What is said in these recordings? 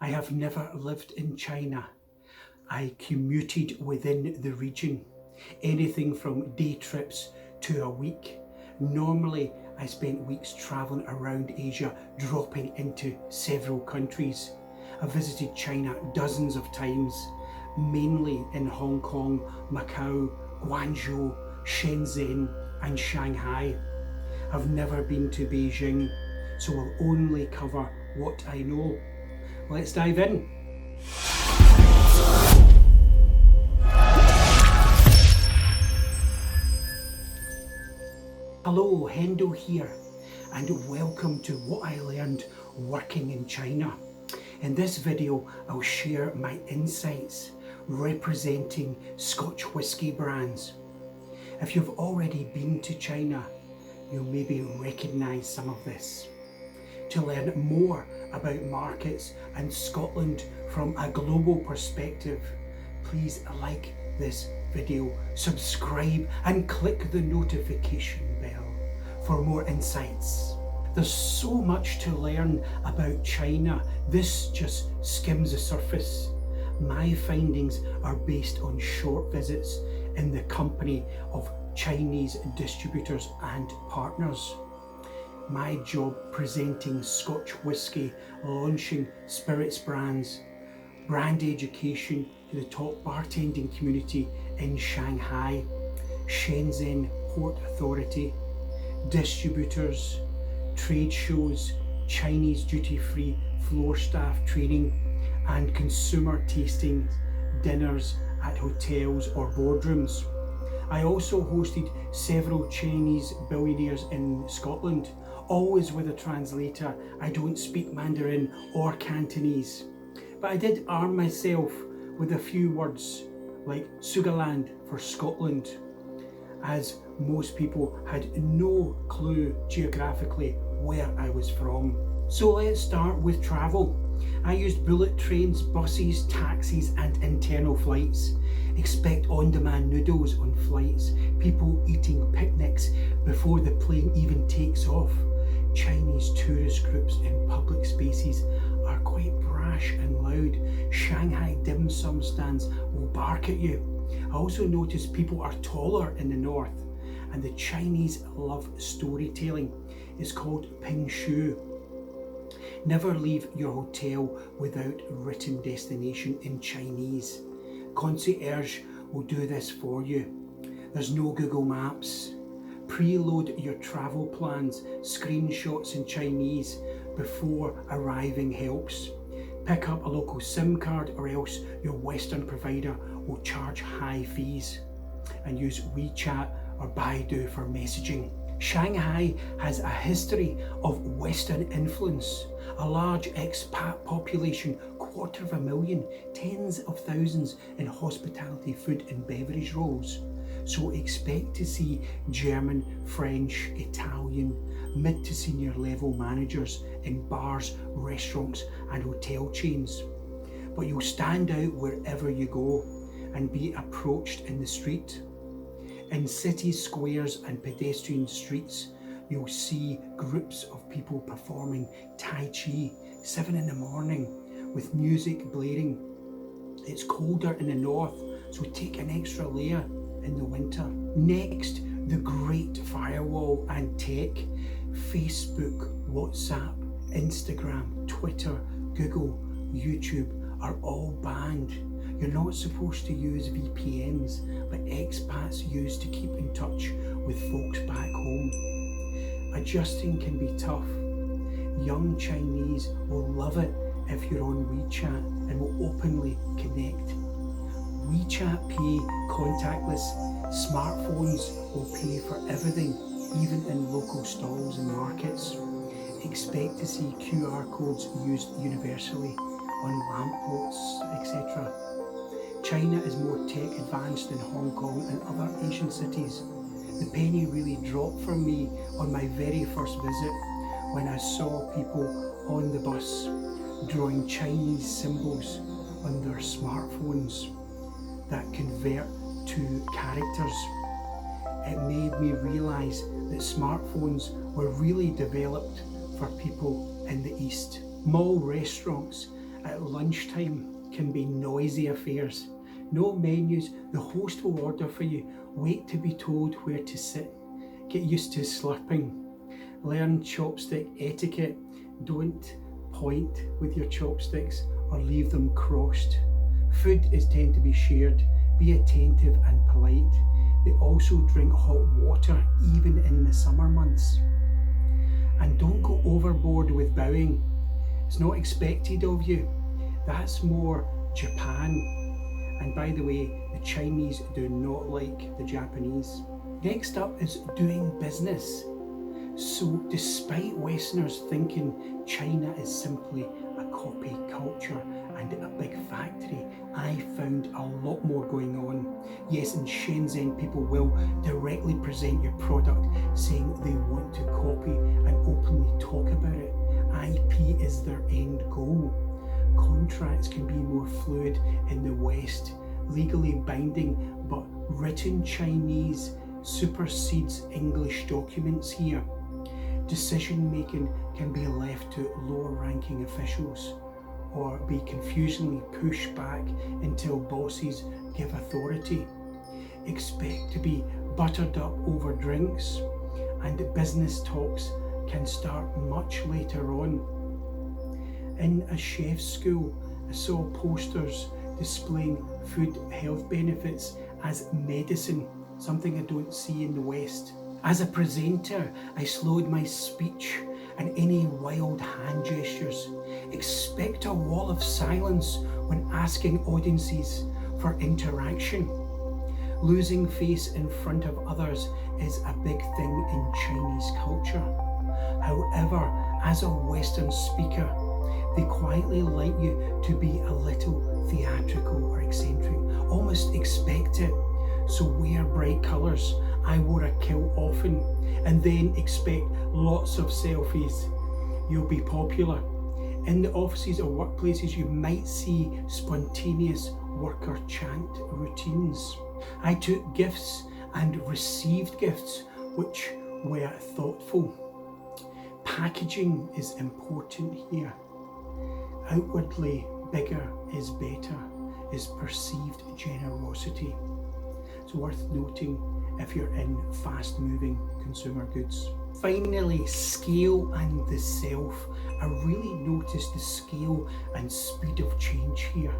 I have never lived in China. I commuted within the region, anything from day trips to a week. Normally, I spent weeks travelling around Asia, dropping into several countries. I visited China dozens of times, mainly in Hong Kong, Macau, Guangzhou, Shenzhen and Shanghai. I've never been to Beijing, so I'll only cover what I know. Let's dive in. Hello, Hendo here, and welcome to what I learned working in China. In this video, I'll share my insights representing Scotch whisky brands. If you've already been to China, you'll maybe recognise some of this. To learn more about markets and Scotland from a global perspective, please like this video, subscribe and click the notification bell for more insights. There's so much to learn about China. This just skims the surface. My findings are based on short visits in the company of Chinese distributors and partners. My job presenting Scotch whisky, launching spirits brands, brand education to the top bartending community in Shanghai, Shenzhen Port Authority, distributors, trade shows, Chinese duty-free floor staff training and consumer tasting dinners at hotels or boardrooms. I also hosted several Chinese billionaires in Scotland, always with a translator. I don't speak Mandarin or Cantonese, but I did arm myself with a few words like Sugarland for Scotland, as most people had no clue geographically where I was from. So let's start with travel. I used bullet trains, buses, taxis and internal flights. Expect on-demand noodles on flights, people eating picnics before the plane even takes off. Chinese tourist groups in public spaces are quite brash and loud. Shanghai dim sum stands will bark at you. I also noticed people are taller in the north, and the Chinese love storytelling. It's called Ping Shu. Never leave your hotel without written destination in Chinese. Concierge will do this for you. There's no Google Maps. Preload your travel plans, screenshots in Chinese before arriving helps. Pick up a local SIM card or else your Western provider will charge high fees. And use WeChat or Baidu for messaging. Shanghai has a history of Western influence, a large expat population, 250,000, tens of thousands in hospitality, food and beverage roles. So expect to see German, French, Italian, mid to senior level managers in bars, restaurants and hotel chains. But you'll stand out wherever you go and be approached in the street. In city squares and pedestrian streets, you'll see groups of people performing Tai Chi, 7 in the morning, with music blaring. It's colder in the north, so take an extra layer in the winter. Next, the great firewall and tech. Facebook, WhatsApp, Instagram, Twitter, Google, YouTube are all banned. You're not supposed to use VPNs, but expats use to keep in touch with folks back home. Adjusting can be tough. Young Chinese will love it if you're on WeChat and will openly connect. WeChat Pay contactless, smartphones will pay for everything, even in local stalls and markets. Expect to see QR codes used universally on lampposts, etc. China is more tech advanced than Hong Kong and other Asian cities. The penny really dropped for me on my very first visit when I saw people on the bus drawing Chinese symbols on their smartphones that convert to characters. It made me realise that smartphones were really developed for people in the East. Mall restaurants at lunchtime can be noisy affairs. No menus, the host will order for you. Wait to be told where to sit. Get used to slurping. Learn chopstick etiquette. Don't point with your chopsticks or leave them crossed. Food is tend to be shared. Be attentive and polite. They also drink hot water even in the summer months. And don't go overboard with bowing. It's not expected of you. That's more Japan. And by the way, the Chinese do not like the Japanese. Next up is doing business. So despite Westerners thinking China is simply a copy culture and a big factory, I found a lot more going on. Yes, in Shenzhen people will directly present your product saying they want to copy and openly talk about it. IP is their end goal. Contracts can be more fluid in the West, legally binding, but written Chinese supersedes English documents here. Decision making can be left to lower ranking officials or be confusingly pushed back until bosses give authority. Expect to be buttered up over drinks, and business talks can start much later on. In a chef's school, I saw posters displaying food health benefits as medicine, something I don't see in the West. As a presenter, I slowed my speech and any wild hand gestures. Expect a wall of silence when asking audiences for interaction. Losing face in front of others is a big thing in Chinese culture. However, as a Western speaker, they quietly like you to be a little theatrical or eccentric, almost expect it. So wear bright colours. I wore a kilt often, and then expect lots of selfies. You'll be popular. In the offices or workplaces, you might see spontaneous worker chant routines. I took gifts and received gifts which were thoughtful. Packaging is important here. Outwardly, bigger is better is perceived generosity. It's worth noting if you're in fast-moving consumer goods. Finally, scale and the self. I really noticed the scale and speed of change here.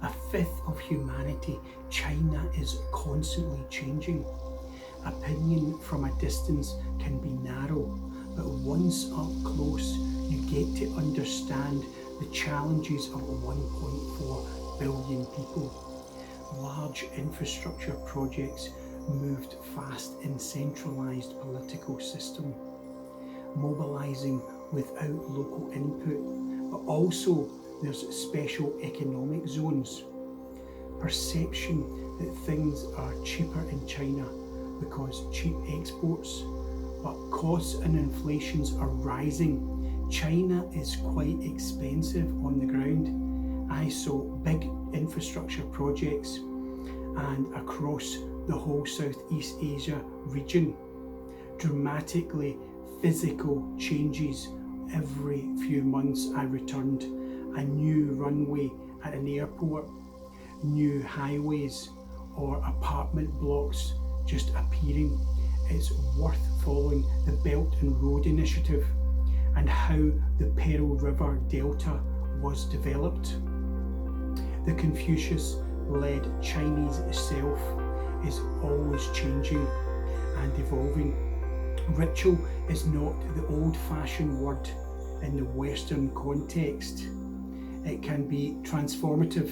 A fifth of humanity, China is constantly changing. Opinion from a distance can be narrow, but once up close, you get to understand the challenges of 1.4 billion people. Large infrastructure projects moved fast in centralised political system, mobilising without local input, but also there's special economic zones. Perception that things are cheaper in China because cheap exports, but costs and inflations are rising. China is quite expensive on the ground. I saw big infrastructure projects and across the whole Southeast Asia region. Dramatically physical changes every few months. I returned a new runway at an airport, new highways or apartment blocks just appearing. It's worth following the Belt and Road Initiative and how the Pearl River Delta was developed. The Confucius-led Chinese self is always changing and evolving. Ritual is not the old-fashioned word in the Western context. It can be transformative.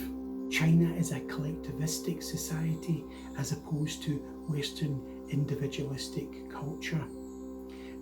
China is a collectivistic society as opposed to Western individualistic culture.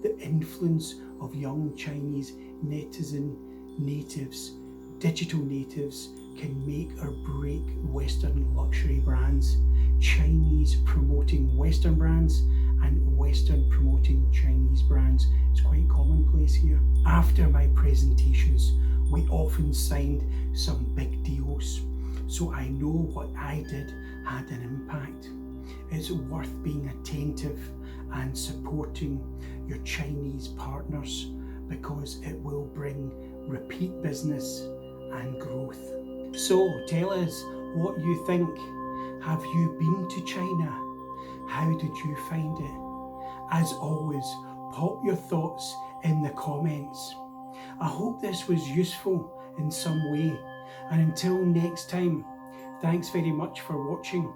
The influence of young Chinese natives, digital natives, can make or break Western luxury brands. Chinese promoting Western brands and Western promoting Chinese brands. It's quite commonplace here. After my presentations, we often signed some big deals, so I know what I did had an impact. It's worth being attentive and supporting your Chinese partners because it will bring repeat business and growth. So tell us what you think. Have you been to China? How did you find it? As always, pop your thoughts in the comments. I hope this was useful in some way, and until next time, thanks very much for watching.